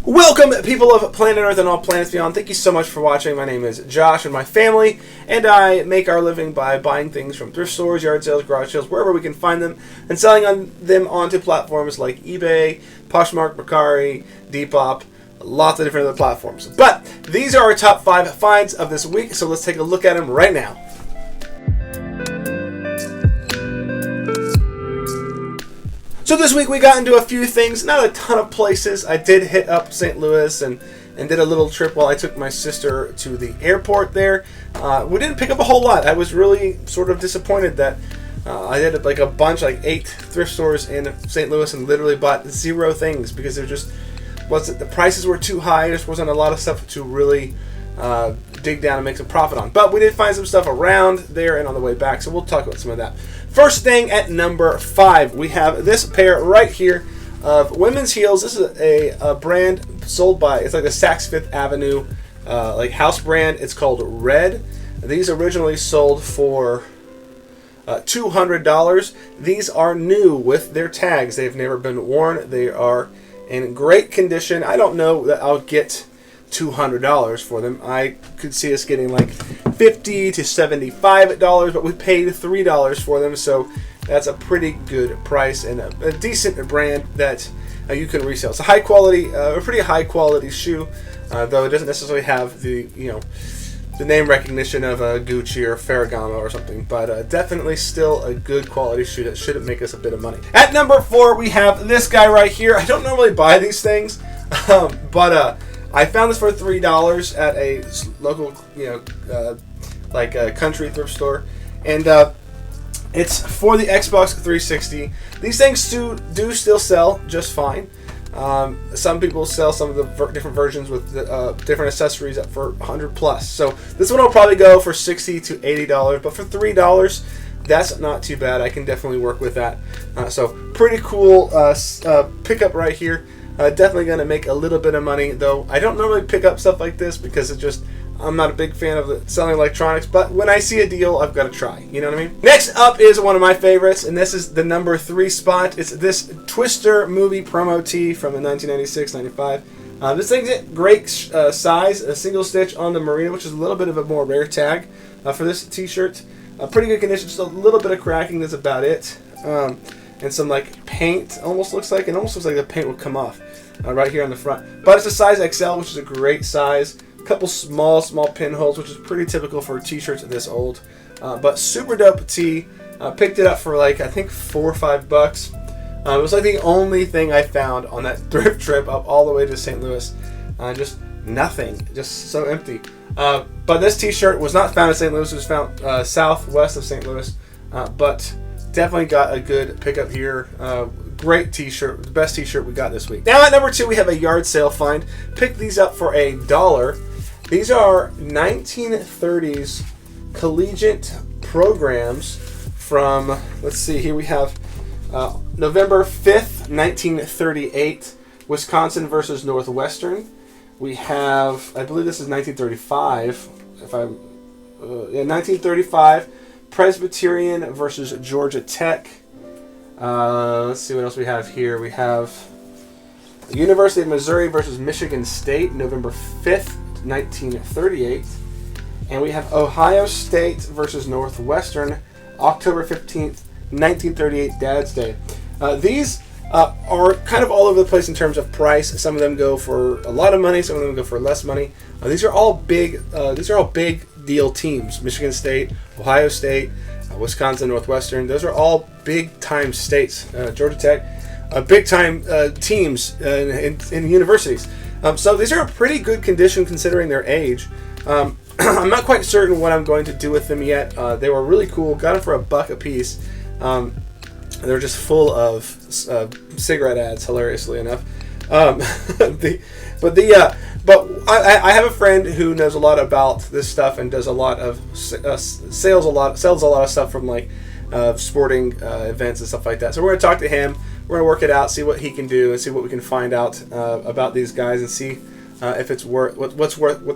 Welcome, people of planet Earth and all planets beyond. Thank you so much for watching. My name is Josh, and my family and I make our living by buying things from thrift stores, yard sales, garage sales, wherever we can find them, and selling them onto platforms like eBay, Poshmark, Mercari, Depop, lots of different other platforms. But these are our top 5 finds of this week, so let's take a look at them right now. So this week we got into a few things, not a ton of places. I did hit up St. Louis and did a little trip while I took my sister to the airport there. We didn't pick up a whole lot. I was really sort of disappointed that I did like a bunch, like 8 thrift stores in St. Louis, and literally bought 0 things because the prices were too high. There just wasn't a lot of stuff to really dig down and make some profit on. But we did find some stuff around there and on the way back, so we'll talk about some of that. First thing at number 5, we have this pair right here of women's heels. This is a brand sold by, it's like the Saks Fifth Avenue like house brand. It's called Red. These originally sold for $200. These are new with their tags. They've never been worn. They are in great condition. I don't know that I'll get $200 for them. I could see us getting like $50 to $75, but we paid $3 for them, so that's a pretty good price and a decent brand that you can resell. It's a high quality, a pretty high quality shoe, though it doesn't necessarily have the the name recognition of a Gucci or Ferragamo or something, but definitely still a good quality shoe that shouldn't make us a bit of money. At number 4, we have this guy right here. I don't normally buy these things, but I found this for $3 at a local, like a country thrift store, and it's for the Xbox 360. These things do still sell just fine. Some people sell some of the different versions with different accessories up for $100 plus. So this one will probably go for $60 to $80, but for $3, that's not too bad. I can definitely work with that. So pretty cool pickup right here. Definitely going to make a little bit of money, though I don't normally pick up stuff like this because I'm not a big fan of selling electronics, but when I see a deal, I've got to try. You know what I mean? Next up is one of my favorites, and this is the number 3 spot. It's this Twister movie promo tee from the 1996-95. This thing's a great size, a single stitch on the merino, which is a little bit of a more rare tag for this t-shirt. Pretty good condition, just a little bit of cracking, that's about it. And some like paint, almost looks like the paint will come off right here on the front. But it's a size XL, which is a great size. A couple small pinholes, which is pretty typical for t-shirts this old. But super dope tee. Picked it up for like, I think $4 or $5. It was like the only thing I found on that thrift trip up all the way to St. Louis. Just nothing, just so empty. But this t-shirt was not found in St. Louis. It was found southwest of St. Louis. But definitely got a good pickup here. Great t-shirt, the best t-shirt we got this week. Now at number 2, we have a yard sale find. Picked these up for $1. These are 1930s collegiate programs from, let's see, here we have November 5th, 1938, Wisconsin versus Northwestern. We have, I believe this is 1935, 1935, Presbyterian versus Georgia Tech. Let's see what else we have here. We have the University of Missouri versus Michigan State, November 5th, 1938. And we have Ohio State versus Northwestern, October 15th, 1938, Dad's Day. These are kind of all over the place in terms of price. Some of them go for a lot of money, some of them go for less money. These are all big deal teams. Michigan State, Ohio State, Wisconsin, Northwestern. Those are all big time states. Georgia Tech, big time teams in universities. So these are a pretty good condition considering their age. I'm not quite certain what I'm going to do with them yet. They were really cool. Got them for $1 a piece. They're just full of cigarette ads, hilariously enough. But I have a friend who knows a lot about this stuff and does a lot of sells a lot of stuff from like sporting events and stuff like that. So we're going to talk to him. We're going to work it out, see what he can do, and see what we can find out about these guys, and see if it's what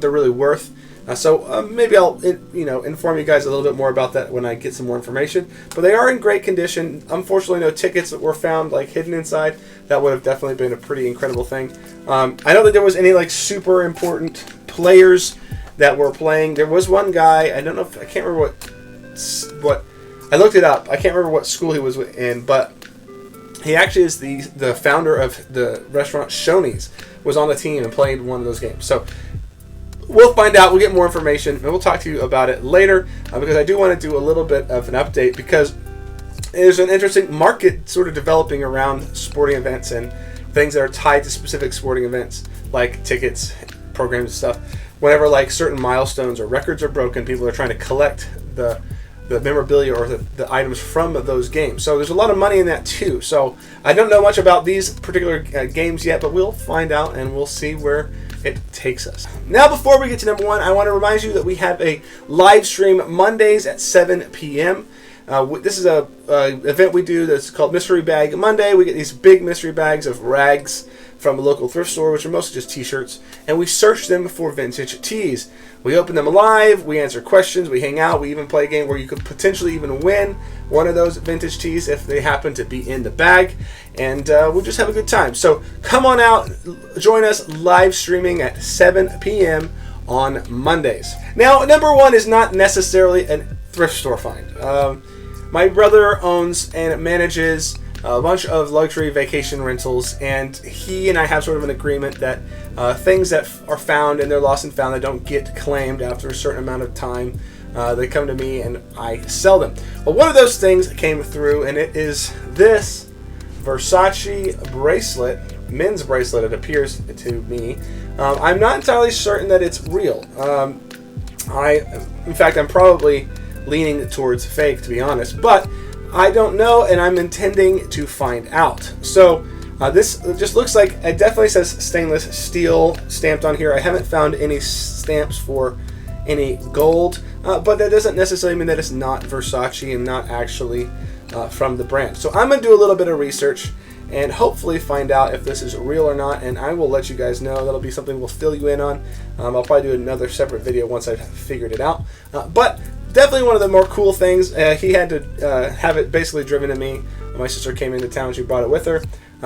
they're really worth. Maybe I'll inform you guys a little bit more about that when I get some more information. But they are in great condition. Unfortunately, no tickets that were found like hidden inside. That would have definitely been a pretty incredible thing. I don't think there was any like super important players that were playing. There was one guy. I can't remember what. I looked it up. I can't remember what school he was in, but he actually is the founder of the restaurant Shoney's. Was on the team and played one of those games. So we'll find out. We'll get more information, and we'll talk to you about it later because I do want to do a little bit of an update because there's an interesting market sort of developing around sporting events and things that are tied to specific sporting events like tickets, programs, and stuff. Whenever like certain milestones or records are broken, people are trying to collect the memorabilia or the items from those games. So there's a lot of money in that too. So I don't know much about these particular games yet, but we'll find out and we'll see where it takes us. Now, before we get to number one, I want to remind you that we have a live stream Mondays at 7 p.m. This is a event we do that's called Mystery Bag Monday. We get these big mystery bags of rags from a local thrift store, which are mostly just t-shirts, and we search them for vintage tees. We open them live, we answer questions, we hang out, we even play a game where you could potentially even win one of those vintage tees if they happen to be in the bag, and we'll just have a good time. So come on out, join us live streaming at 7 p.m. on Mondays. Now, number one is not necessarily a thrift store find. My brother owns and manages a bunch of luxury vacation rentals, and he and I have sort of an agreement that things that are found and they're lost and found that don't get claimed after a certain amount of time, they come to me and I sell them. Well, one of those things came through, and it is this Versace bracelet, men's bracelet, it appears to me. I'm not entirely certain that it's real. In fact, I'm probably leaning towards fake, to be honest, but I don't know, and I'm intending to find out. So this just looks like, it definitely says stainless steel stamped on here. I haven't found any stamps for any gold, but that doesn't necessarily mean that it's not Versace and not actually from the brand. So I'm going to do a little bit of research and hopefully find out if this is real or not, and I will let you guys know. That'll be something we'll fill you in on. I'll probably do another separate video once I've figured it out. But definitely one of the more cool things. He had to have it basically driven to me. My sister came into town. She brought it with her.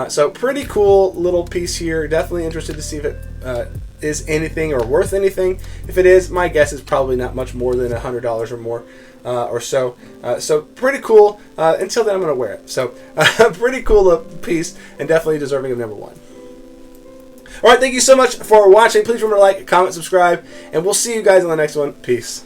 So pretty cool little piece here. Definitely interested to see if it is anything or worth anything. If it is, my guess is probably not much more than $100 or more or so. So pretty cool. Until then, I'm going to wear it. So pretty cool little piece and definitely deserving of number one. All right, thank you so much for watching. Please remember to like, comment, subscribe, and we'll see you guys on the next one. Peace.